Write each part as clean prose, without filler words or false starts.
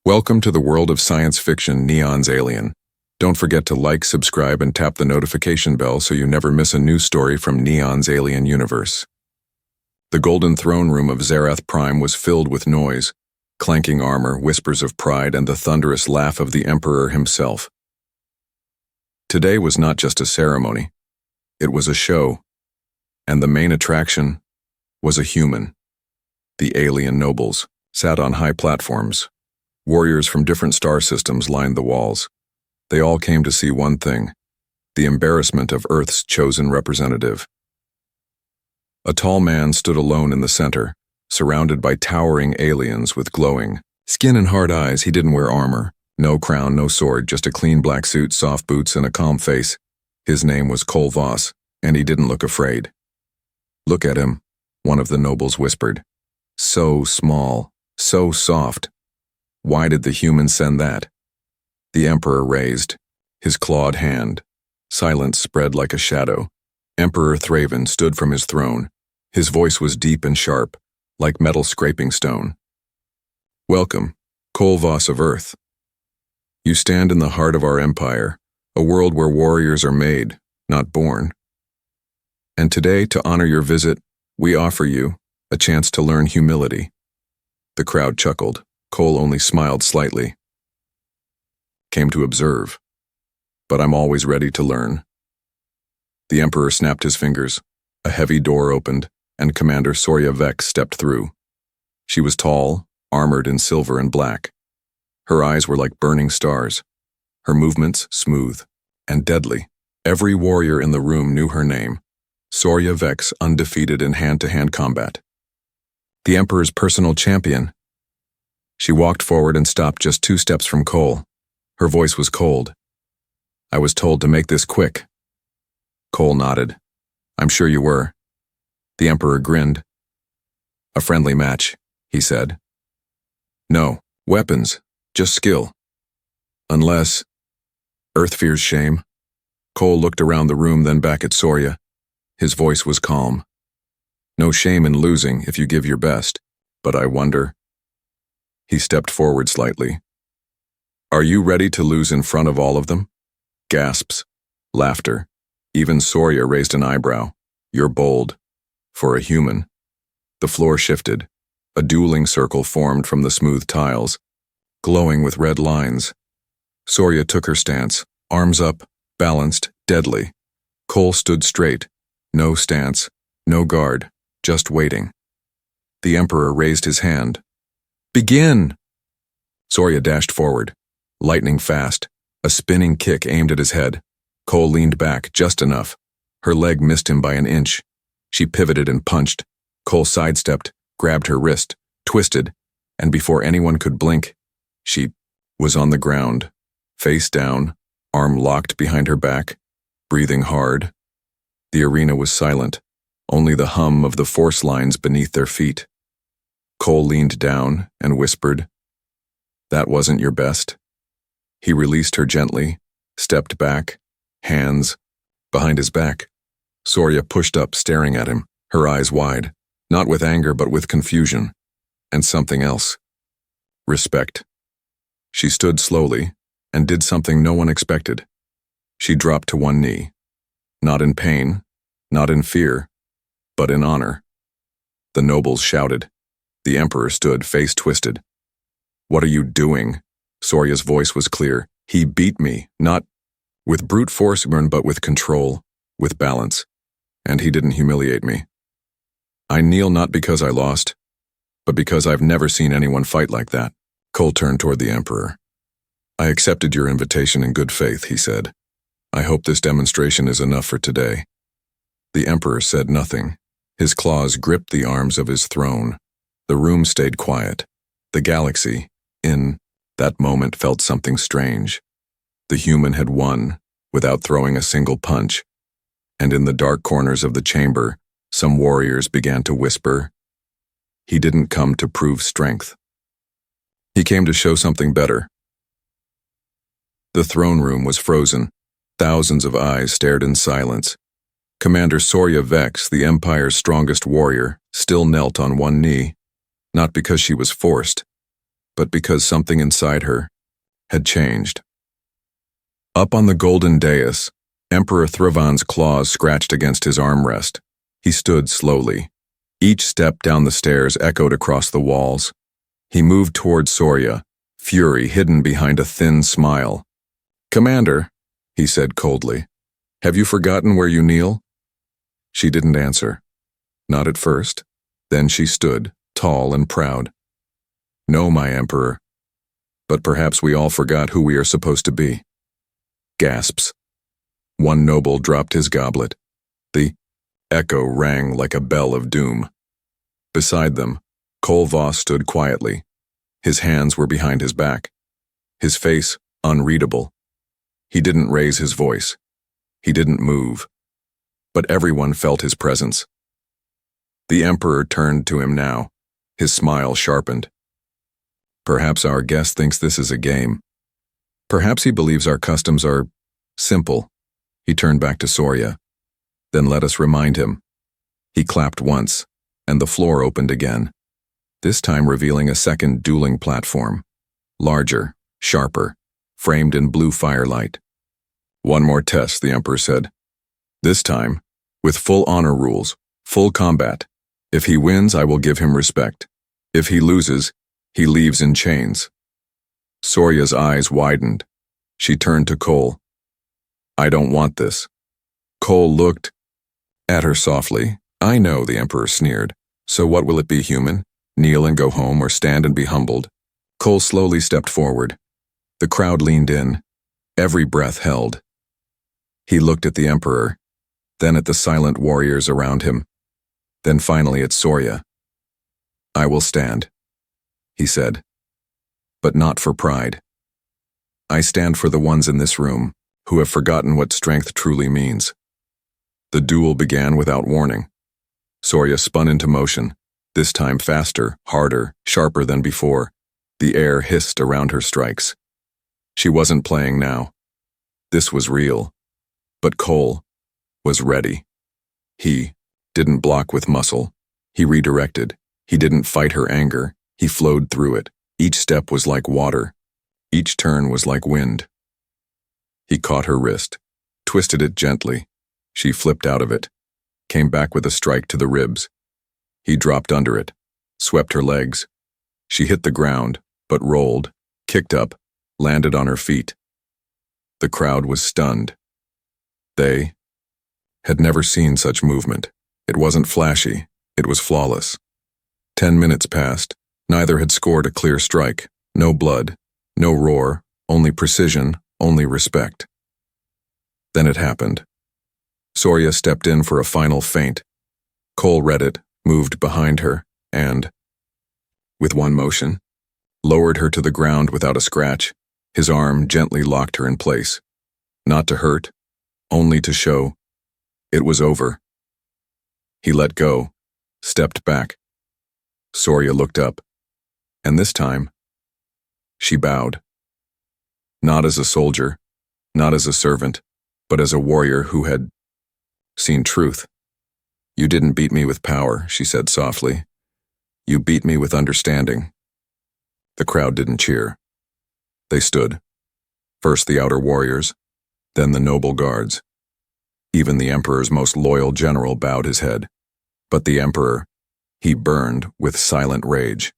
Welcome to the world of science fiction Neon's Alien. Don't forget to like, subscribe, and tap the notification bell so you never miss a new story from Neon's Alien universe. The golden throne room of Zarath Prime was filled with noise, clanking armor, whispers of pride, and the thunderous laugh of the Emperor himself. Today was not just a ceremony. It was a show, and the main attraction was a human. The alien nobles sat on high platforms. Warriors from different star systems lined the walls. They all came to see one thing: the embarrassment of Earth's chosen representative. A tall man stood alone in the center, surrounded by towering aliens with glowing skin and hard eyes. He didn't wear armor, no crown, no sword, just a clean black suit, soft boots, and a calm face. His name was Cole Voss, and he didn't look afraid. "Look at him," one of the nobles whispered. "So small, so soft. Why did the humans send that?" The Emperor raised his clawed hand. Silence spread like a shadow. Emperor Thraven stood from his throne. His voice was deep and sharp, like metal scraping stone. "Welcome, Cole Voss of Earth. You stand in the heart of our empire, a world where warriors are made, not born. And today, to honor your visit, we offer you a chance to learn humility." The crowd chuckled. Cole only smiled slightly. "Came to observe, but I'm always ready to learn." The Emperor snapped his fingers. A heavy door opened, and Commander Sorya Vex stepped through. She was tall, armored in silver and black. Her eyes were like burning stars. Her movements smooth and deadly. Every warrior in the room knew her name: Sorya Vex, undefeated in hand-to-hand combat. The Emperor's personal champion. She walked forward and stopped just 2 steps from Cole. Her voice was cold. "I was told to make this quick." Cole nodded. "I'm sure you were." The Emperor grinned. "A friendly match," he said. "No weapons, just skill. Unless Earth fears shame." Cole looked around the room, then back at Sorya. His voice was calm. "No shame in losing if you give your best, but I wonder." He stepped forward slightly. "Are you ready to lose in front of all of them?" Gasps. Laughter. Even Sorya raised an eyebrow. "You're bold. For a human." The floor shifted. A dueling circle formed from the smooth tiles, glowing with red lines. Sorya took her stance, arms up, balanced, deadly. Cole stood straight. No stance, no guard, just waiting. The Emperor raised his hand. "Begin!" Sorya dashed forward, lightning fast, a spinning kick aimed at his head. Cole leaned back just enough. Her leg missed him by an inch. She pivoted and punched. Cole sidestepped, grabbed her wrist, twisted, and before anyone could blink, she was on the ground, face down, arm locked behind her back, breathing hard. The arena was silent, only the hum of the force lines beneath their feet. Cole leaned down and whispered, "That wasn't your best." He released her gently, stepped back, hands behind his back. Sorya pushed up, staring at him, her eyes wide, not with anger but with confusion, and something else. Respect. She stood slowly and did something no one expected. She dropped to one knee, not in pain, not in fear, but in honor. The nobles shouted. The Emperor stood, face twisted. "What are you doing?" Sorya's voice was clear. "He beat me, not with brute force, but with control, with balance. And he didn't humiliate me. I kneel not because I lost, but because I've never seen anyone fight like that." Cole turned toward the Emperor. "I accepted your invitation in good faith," he said. "I hope this demonstration is enough for today." The Emperor said nothing. His claws gripped the arms of his throne. The room stayed quiet. The galaxy, in that moment, felt something strange. The human had won, without throwing a single punch. And in the dark corners of the chamber, some warriors began to whisper, "He didn't come to prove strength. He came to show something better." The throne room was frozen. Thousands of eyes stared in silence. Commander Sorya Vex, the Empire's strongest warrior, still knelt on one knee. Not because she was forced, but because something inside her had changed. Up on the golden dais, Emperor Thravan's claws scratched against his armrest. He stood slowly. Each step down the stairs echoed across the walls. He moved toward Soria, fury hidden behind a thin smile. "Commander," he said coldly, "have you forgotten where you kneel?" She didn't answer. Not at first. Then she stood, tall and proud. "No, my emperor. But perhaps we all forgot who we are supposed to be." Gasps. One noble dropped his goblet. The echo rang like a bell of doom. Beside them, Cole Voss stood quietly. His hands were behind his back. His face unreadable. He didn't raise his voice. He didn't move. But everyone felt his presence. The emperor turned to him now, his smile sharpened. "Perhaps our guest thinks this is a game. Perhaps he believes our customs are simple." He turned back to Soria. "Then let us remind him." He clapped once, and the floor opened again, this time revealing a second dueling platform. Larger, sharper, framed in blue firelight. "One more test," the emperor said. "This time, with full honor rules, full combat. If he wins, I will give him respect. If he loses, he leaves in chains." Soria's eyes widened. She turned to Cole. "I don't want this." Cole looked at her softly. "I know," the emperor sneered. "So what will it be, human? Kneel and go home, or stand and be humbled?" Cole slowly stepped forward. The crowd leaned in. Every breath held. He looked at the emperor, then at the silent warriors around him, then finally at Soria. "I will stand," he said, "but not for pride. I stand for the ones in this room who have forgotten what strength truly means." The duel began without warning. Soria spun into motion, this time faster, harder, sharper than before. The air hissed around her strikes. She wasn't playing now. This was real. But Cole was ready. He didn't block with muscle. He redirected. He didn't fight her anger. He flowed through it. Each step was like water. Each turn was like wind. He caught her wrist, twisted it gently. She flipped out of it, came back with a strike to the ribs. He dropped under it, swept her legs. She hit the ground, but rolled, kicked up, landed on her feet. The crowd was stunned. They had never seen such movement. It wasn't flashy, it was flawless. 10 minutes passed. Neither had scored a clear strike. No blood, no roar, only precision, only respect. Then it happened. Soria stepped in for a final feint. Cole read it, moved behind her, and, with one motion, lowered her to the ground without a scratch. His arm gently locked her in place. Not to hurt, only to show it was over. He let go, stepped back. Soria looked up, and this time, she bowed. Not as a soldier, not as a servant, but as a warrior who had seen truth. "You didn't beat me with power," she said softly. "You beat me with understanding." The crowd didn't cheer. They stood. First the outer warriors, then the noble guards. Even the emperor's most loyal general bowed his head. But the emperor, he burned with silent rage.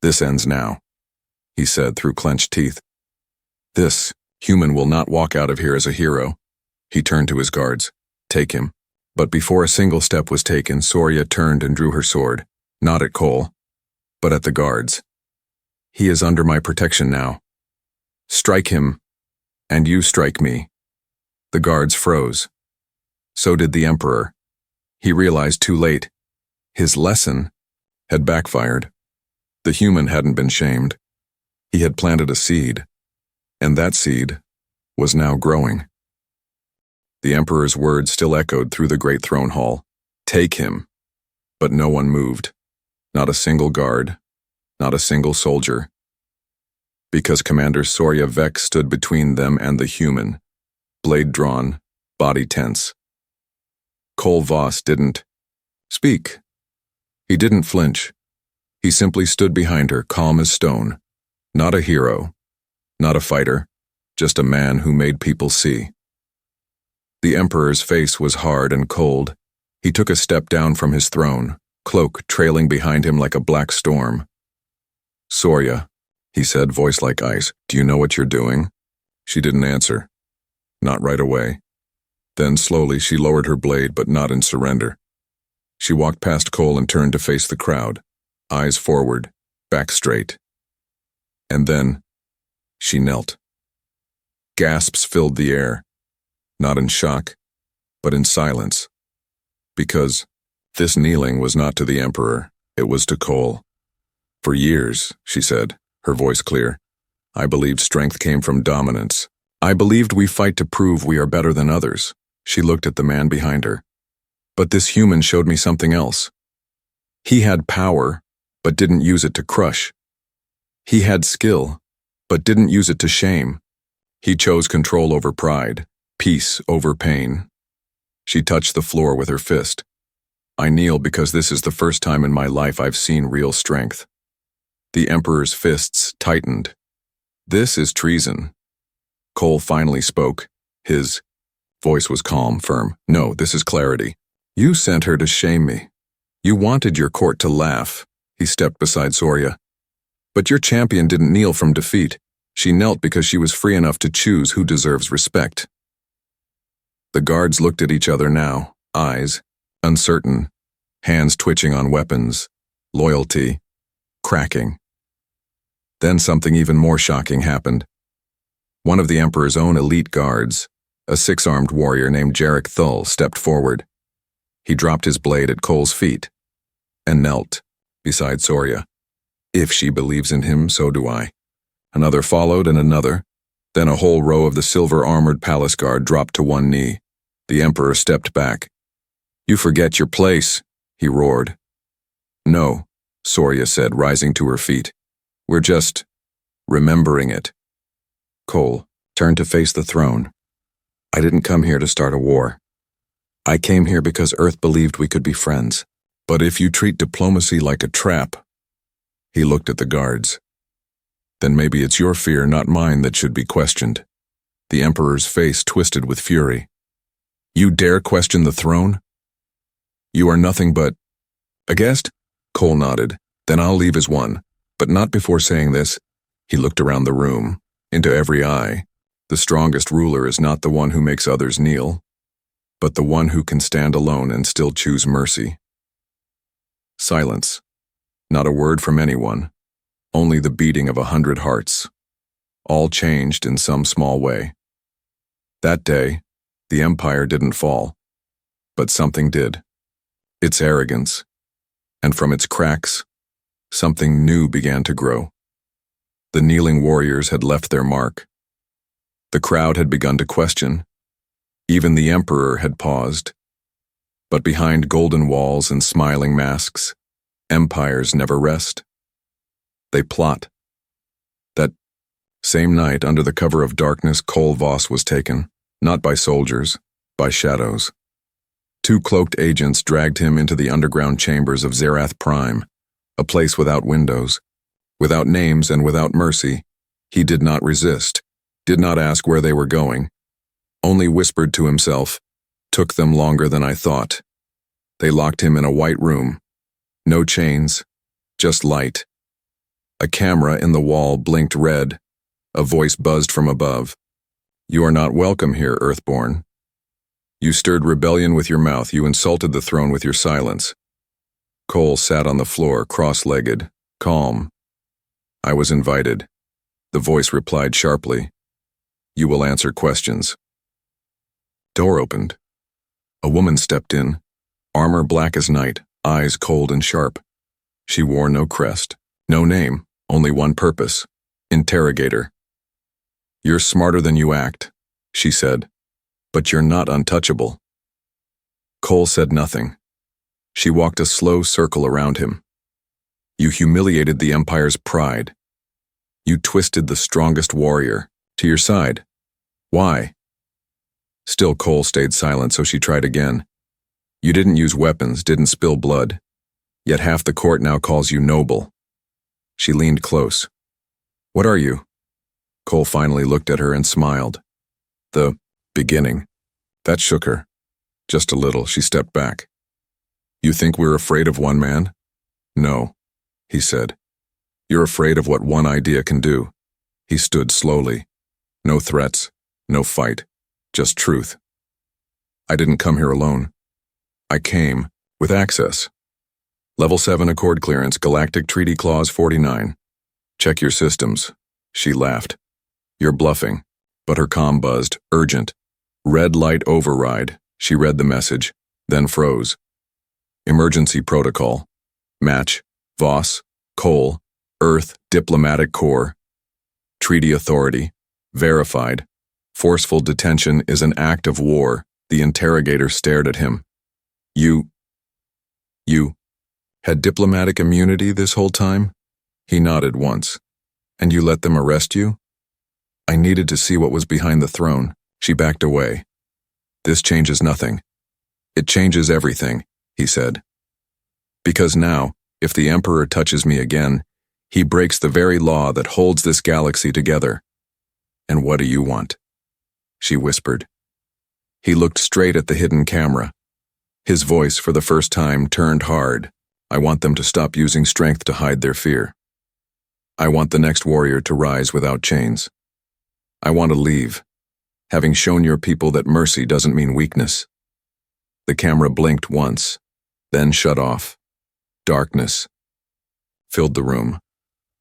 "This ends now," he said through clenched teeth. "This human will not walk out of here as a hero." He turned to his guards. "Take him." But before a single step was taken, Soria turned and drew her sword, not at Cole, but at the guards. "He is under my protection now. Strike him, and you strike me." The guards froze. So did the emperor. He realized too late. His lesson had backfired. The human hadn't been shamed. He had planted a seed, and that seed was now growing. The emperor's words still echoed through the great throne hall. "Take him." But no one moved. Not a single guard, not a single soldier. Because Commander Soria Vex stood between them and the human, blade drawn, body tense. Cole Voss didn't speak. He didn't flinch. He simply stood behind her, calm as stone. Not a hero, not a fighter, just a man who made people see. The Emperor's face was hard and cold. He took a step down from his throne, cloak trailing behind him like a black storm. "Soria," he said, voice like ice, "do you know what you're doing?" She didn't answer. Not right away. Then slowly she lowered her blade, but not in surrender. She walked past Cole and turned to face the crowd, eyes forward, back straight. And then she knelt. Gasps filled the air, not in shock, but in silence. Because this kneeling was not to the Emperor, it was to Cole. "For years," she said, her voice clear, "I believed strength came from dominance. I believed we fight to prove we are better than others." She looked at the man behind her. "But this human showed me something else. He had power, but didn't use it to crush. He had skill, but didn't use it to shame. He chose control over pride, peace over pain." She touched the floor with her fist. "I kneel because this is the first time in my life I've seen real strength." The Emperor's fists tightened. "This is treason." Cole finally spoke. His voice was calm, firm. "No, this is clarity. You sent her to shame me. You wanted your court to laugh." He stepped beside Soria. "But your champion didn't kneel from defeat. She knelt because she was free enough to choose who deserves respect." The guards looked at each other now, eyes uncertain, hands twitching on weapons, loyalty cracking. Then something even more shocking happened. One of the Emperor's own elite guards, a six-armed warrior named Jarek Thull, stepped forward. He dropped his blade at Cole's feet and knelt beside Soria. "If she believes in him, so do I." Another followed and another. Then a whole row of the silver-armored palace guard dropped to one knee. The Emperor stepped back. "You forget your place," he roared. "No," Soria said, rising to her feet. "We're just remembering it." Cole turned to face the throne. "I didn't come here to start a war. I came here because Earth believed we could be friends. But if you treat diplomacy like a trap..." He looked at the guards. "Then maybe it's your fear, not mine, that should be questioned." The Emperor's face twisted with fury. "You dare question the throne? You are nothing but a guest?" Cole nodded. "Then I'll leave as one, but not before saying this." He looked around the room, into every eye. The strongest ruler is not the one who makes others kneel, but the one who can stand alone and still choose mercy. Silence. Not a word from anyone. Only the beating of 100 hearts. All changed in some small way. That day, the Empire didn't fall, but something did. Its arrogance. And from its cracks, something new began to grow. The kneeling warriors had left their mark. The crowd had begun to question. Even the Emperor had paused. But behind golden walls and smiling masks, empires never rest. They plot. That same night, under the cover of darkness, Cole Voss was taken, not by soldiers, by shadows. 2 cloaked agents dragged him into the underground chambers of Zerath Prime, a place without windows, without names and without mercy. He did not resist, did not ask where they were going, only whispered to himself, "Took them longer than I thought." They locked him in a white room. No chains, just light. A camera in the wall blinked red. A voice buzzed from above. "You are not welcome here, Earthborn. You stirred rebellion with your mouth. You insulted the throne with your silence." Cole sat on the floor, cross-legged, calm. "I was invited." The voice replied sharply. "You will answer questions." Door opened. A woman stepped in, armor black as night, eyes cold and sharp. She wore no crest, no name, only one purpose: interrogator. "You're smarter than you act," she said, "but you're not untouchable." Cole said nothing. She walked a slow circle around him. "You humiliated the Empire's pride. You twisted the strongest warrior to your side. Why?" Still Cole stayed silent, so she tried again. "You didn't use weapons, didn't spill blood. Yet half the court now calls you noble. She leaned close. What are you? Cole finally looked at her and smiled. The beginning. That shook her. Just a little, she stepped back. You think we're afraid of one man? No, he said. You're afraid of what one idea can do. He stood slowly. No threats, no fight, just truth. I didn't come here alone. I came with access. Level 7 Accord Clearance, Galactic Treaty Clause 49. Check your systems. She laughed. You're bluffing. But her comm buzzed, urgent. Red light override. She read the message, then froze. Emergency protocol. Match. Voss. Cole. Earth. Diplomatic Corps. Treaty authority. Verified. Forceful detention is an act of war. The interrogator stared at him. You had diplomatic immunity this whole time? He nodded once. And you let them arrest you? I needed to see what was behind the throne. She backed away. This changes nothing. It changes everything, he said. Because now, if the Emperor touches me again, he breaks the very law that holds this galaxy together. And what do you want? She whispered. He looked straight at the hidden camera. His voice, for the first time, turned hard. I want them to stop using strength to hide their fear. I want the next warrior to rise without chains. I want to leave, having shown your people that mercy doesn't mean weakness. The camera blinked once, then shut off. Darkness filled the room.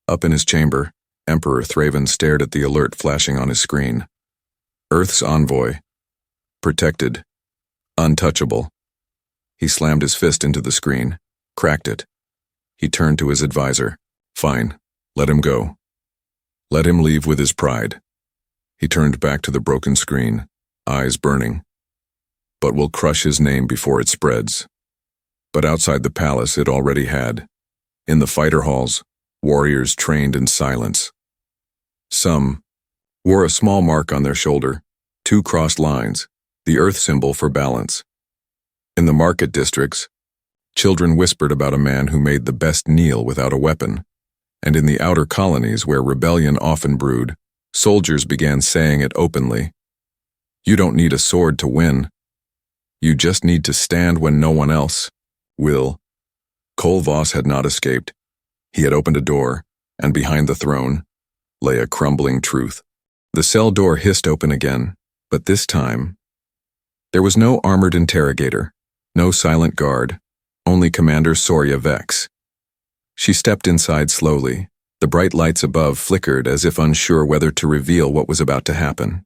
Up in his chamber, Emperor Thraven stared at the alert flashing on his screen. Earth's envoy. Protected. Untouchable. He slammed his fist into the screen, cracked it. He turned to his advisor. Fine, let him go. Let him leave with his pride. He turned back to the broken screen, eyes burning. But we'll crush his name before it spreads. But outside the palace it already had. In the fighter halls, warriors trained in silence. Some wore a small mark on their shoulder, 2 crossed lines, the earth symbol for balance. In the market districts, children whispered about a man who made the best kneel without a weapon. And in the outer colonies where rebellion often brewed, soldiers began saying it openly. You don't need a sword to win. You just need to stand when no one else will. Cole Voss had not escaped. He had opened a door, and behind the throne lay a crumbling truth. The cell door hissed open again, but this time there was no armored interrogator, no silent guard, only Commander Soria Vex. She stepped inside slowly. The bright lights above flickered as if unsure whether to reveal what was about to happen.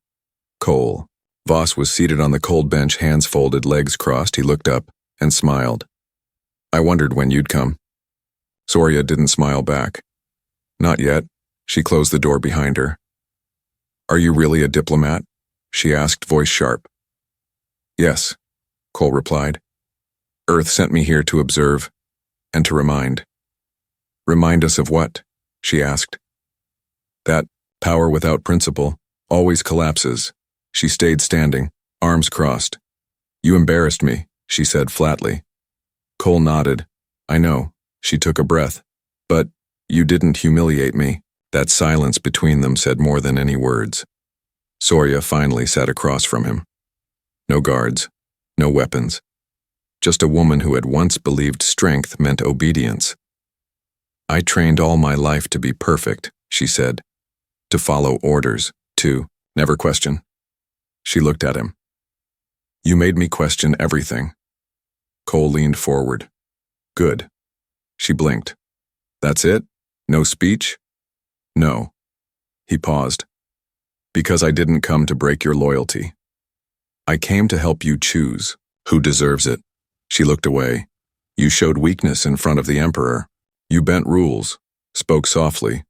Cole. Voss was seated on the cold bench, hands folded, legs crossed. He looked up and smiled. I wondered when you'd come. Soria didn't smile back. Not yet. She closed the door behind her. Are you really a diplomat? She asked, voice sharp. Yes, Cole replied. Earth sent me here to observe and to remind. Remind us of what? She asked. That power without principle always collapses. She stayed standing, arms crossed. You embarrassed me, she said flatly. Cole nodded. I know. She took a breath. But you didn't humiliate me. That silence between them said more than any words. Soria finally sat across from him. No guards, no weapons. Just a woman who had once believed strength meant obedience. I trained all my life to be perfect, she said. To follow orders, to never question. She looked at him. You made me question everything. Cole leaned forward. Good. She blinked. That's it? No speech? No. He paused. Because I didn't come to break your loyalty. I came to help you choose who deserves it. She looked away. You showed weakness in front of the Emperor. You bent rules, spoke softly.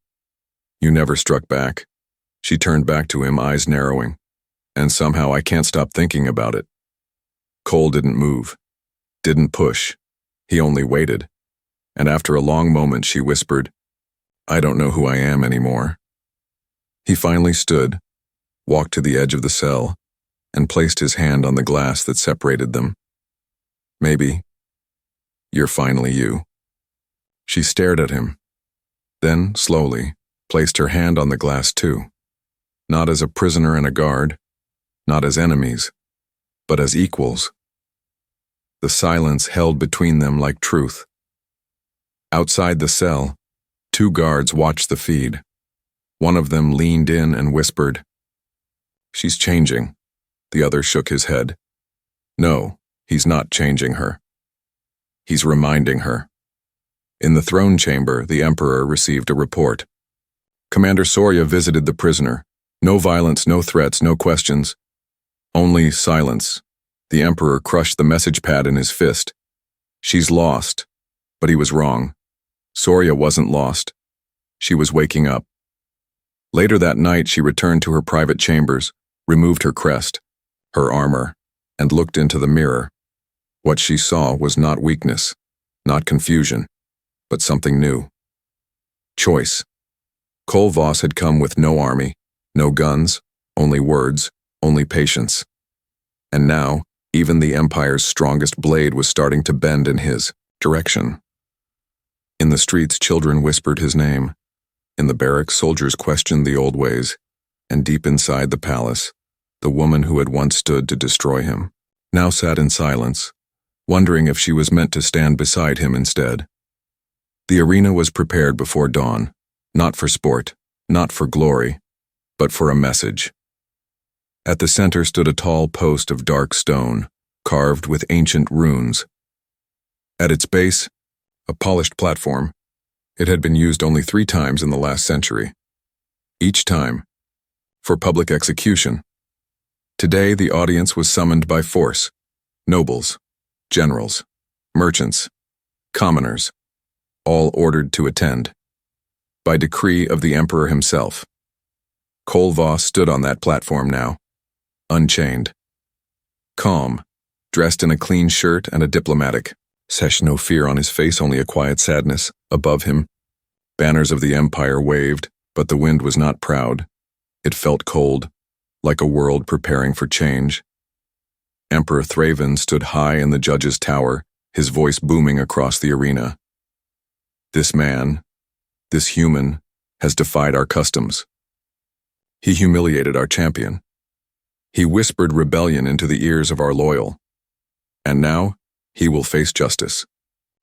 You never struck back. She turned back to him, eyes narrowing. And somehow I can't stop thinking about it. Cole didn't move, didn't push. He only waited. And after a long moment she whispered, I don't know who I am anymore. He finally stood, walked to the edge of the cell, and placed his hand on the glass that separated them. Maybe you're finally you. She stared at him. Then, slowly, placed her hand on the glass too. Not as a prisoner and a guard, not as enemies, but as equals. The silence held between them like truth. Outside the cell, 2 guards watched the feed. One of them leaned in and whispered, "She's changing." The other shook his head. "No, he's not changing her. He's reminding her." In the throne chamber, the Emperor received a report. Commander Soria visited the prisoner. No violence, no threats, no questions. Only silence. The Emperor crushed the message pad in his fist. She's lost. But he was wrong. Soria wasn't lost. She was waking up. Later that night, she returned to her private chambers, removed her crest, her armor, and looked into the mirror. What she saw was not weakness, not confusion, but something new. Choice. Cole Voss had come with no army, no guns, only words, only patience. And now, even the Empire's strongest blade was starting to bend in his direction. In the streets, children whispered his name. In the barracks, soldiers questioned the old ways. And deep inside the palace, the woman who had once stood to destroy him now sat in silence, wondering if she was meant to stand beside him instead. The arena was prepared before dawn, not for sport, not for glory, but for a message. At the center stood a tall post of dark stone, carved with ancient runes. At its base, a polished platform. It had been used only 3 times in the last century. Each time, for public execution. Today, the audience was summoned by force. Nobles, generals, merchants, commoners, all ordered to attend. By decree of the Emperor himself. Cole Voss stood on that platform now, unchained. Calm, dressed in a clean shirt and a diplomatic sash, no fear on his face, only a quiet sadness. Above him, banners of the Empire waved, but the wind was not proud. It felt cold, like a world preparing for change. Emperor Thraven stood high in the judge's tower, his voice booming across the arena. This man, this human, has defied our customs. He humiliated our champion. He whispered rebellion into the ears of our loyal. And now, he will face justice.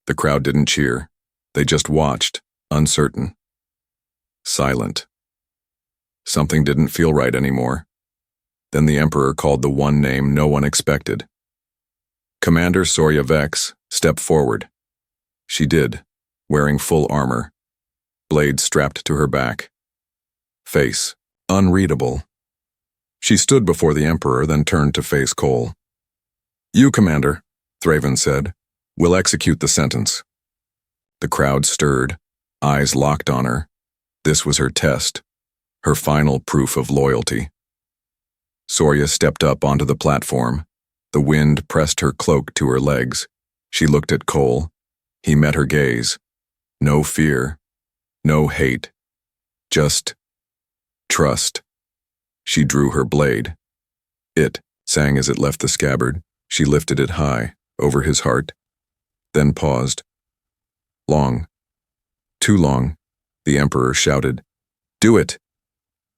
The crowd didn't cheer. They just watched, uncertain. Silent. Something didn't feel right anymore. Then the Emperor called the one name no one expected. Commander Soria Vex, step forward. She did, wearing full armor. Blade strapped to her back. Face, unreadable. She stood before the Emperor, then turned to face Cole. "You, Commander," Thraven said, "will execute the sentence." The crowd stirred, eyes locked on her. This was her test, her final proof of loyalty. Soria stepped up onto the platform. The wind pressed her cloak to her legs. She looked at Cole. He met her gaze. No fear, no hate, just trust. She drew her blade. It sang as it left the scabbard. She lifted it high, over his heart, then paused. Long, too long, the Emperor shouted. "Do it!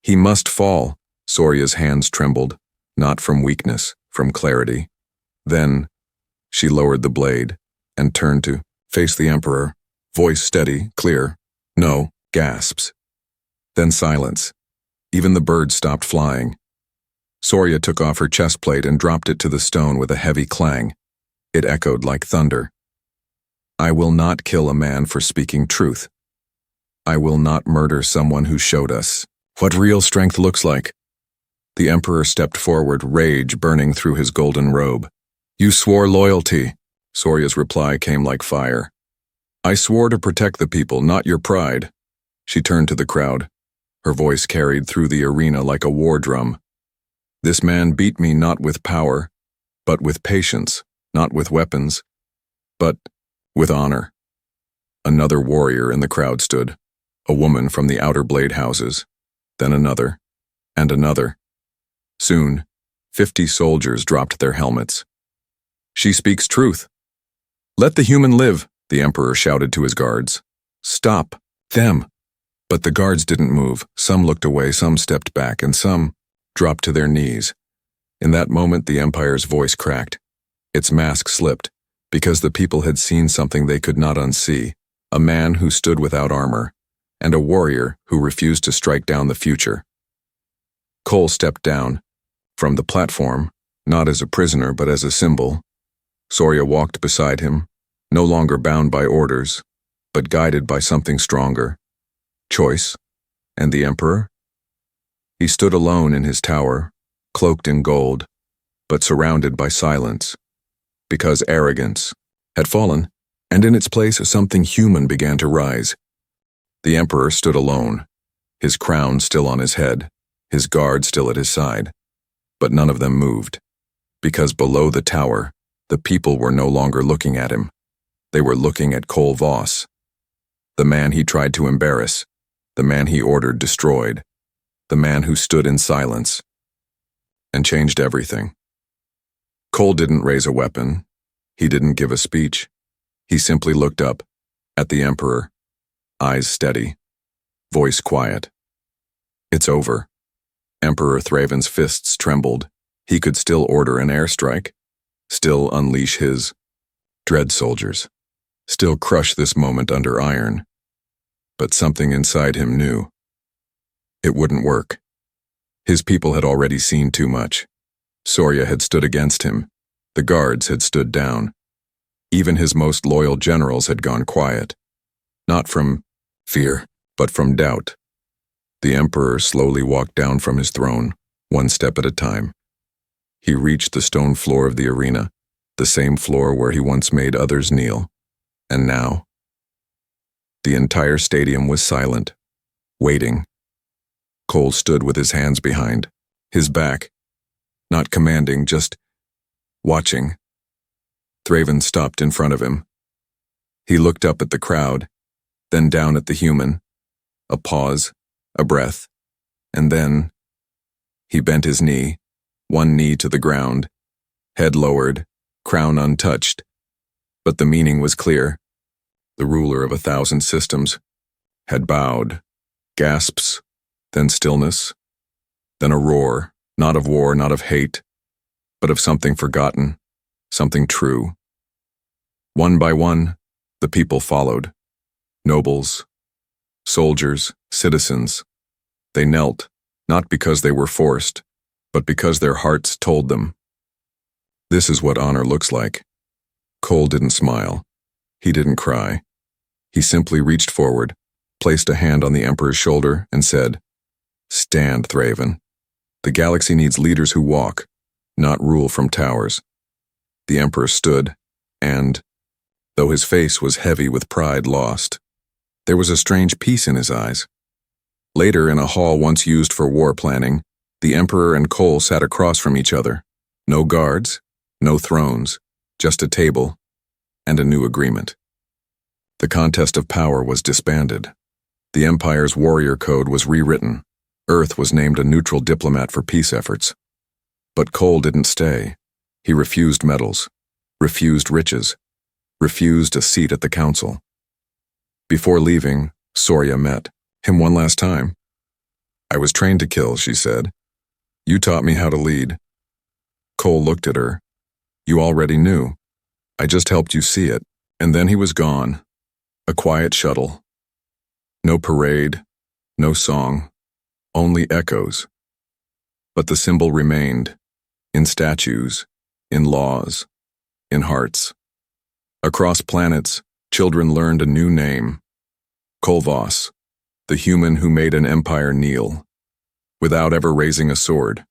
He must fall!" Soria's hands trembled, not from weakness, from clarity. Then, she lowered the blade and turned to face the Emperor, voice steady, clear. "No," gasps. Then silence. Even the birds stopped flying. Soria took off her chest plate and dropped it to the stone with a heavy clang. It echoed like thunder. "I will not kill a man for speaking truth. I will not murder someone who showed us what real strength looks like." The Emperor stepped forward, rage burning through his golden robe. "You swore loyalty." Soria's reply came like fire. "I swore to protect the people, not your pride." She turned to the crowd. Her voice carried through the arena like a war drum. "This man beat me not with power, but with patience, not with weapons, but with honor." Another warrior in the crowd stood, a woman from the outer blade houses, then another, and another. Soon, 50 soldiers dropped their helmets. "She speaks truth." "Let the human live," the Emperor shouted to his guards. "Stop them." But the guards didn't move. Some looked away, some stepped back, and some dropped to their knees. In that moment, the Empire's voice cracked. Its mask slipped, because the people had seen something they could not unsee, a man who stood without armor, and a warrior who refused to strike down the future. Cole stepped down from the platform, not as a prisoner but as a symbol. Soria walked beside him, no longer bound by orders, but guided by something stronger. Choice. And the Emperor? He stood alone in his tower, cloaked in gold, but surrounded by silence, because arrogance had fallen, and in its place something human began to rise. The Emperor stood alone, his crown still on his head, his guard still at his side, but none of them moved, because below the tower, the people were no longer looking at him. They were looking at Cole Voss, the man he tried to embarrass, the man he ordered destroyed, the man who stood in silence and changed everything. Cole didn't raise a weapon. He didn't give a speech. He simply looked up at the Emperor, eyes steady, voice quiet. It's over. Emperor Thraven's fists trembled. He could still order an airstrike, still unleash his dread soldiers, still crush this moment under iron. But something inside him knew. It wouldn't work. His people had already seen too much. Soria had stood against him. The guards had stood down. Even his most loyal generals had gone quiet. Not from fear, but from doubt. The Emperor slowly walked down from his throne, one step at a time. He reached the stone floor of the arena, the same floor where he once made others kneel. And now, the entire stadium was silent, waiting. Cole stood with his hands behind, his back, not commanding, just watching. Thraven stopped in front of him. He looked up at the crowd, then down at the human. A pause, a breath, and then he bent his knee, one knee to the ground, head lowered, crown untouched. But the meaning was clear. The ruler of 1,000 systems had bowed. Gasps, then stillness, then a roar, not of war, not of hate, but of something forgotten, something true. One by one, the people followed. Nobles, soldiers, citizens. They knelt, not because they were forced, but because their hearts told them. This is what honor looks like. Cole didn't smile. He didn't cry. He simply reached forward, placed a hand on the Emperor's shoulder, and said, "Stand, Thraven. The galaxy needs leaders who walk, not rule from towers." The Emperor stood, and, though his face was heavy with pride lost, there was a strange peace in his eyes. Later, in a hall once used for war planning, the Emperor and Cole sat across from each other. No guards, no thrones, just a table, and a new agreement. The contest of power was disbanded. The Empire's warrior code was rewritten. Earth was named a neutral diplomat for peace efforts. But Cole didn't stay. He refused medals, refused riches, refused a seat at the council. Before leaving, Soria met him one last time. "I was trained to kill," she said. "You taught me how to lead." Cole looked at her. "You already knew. I just helped you see it." And then he was gone. A quiet shuttle. No parade, no song, only echoes. But the symbol remained, in statues, in laws, in hearts. Across planets, children learned a new name. Cole Voss, the human who made an empire kneel, without ever raising a sword.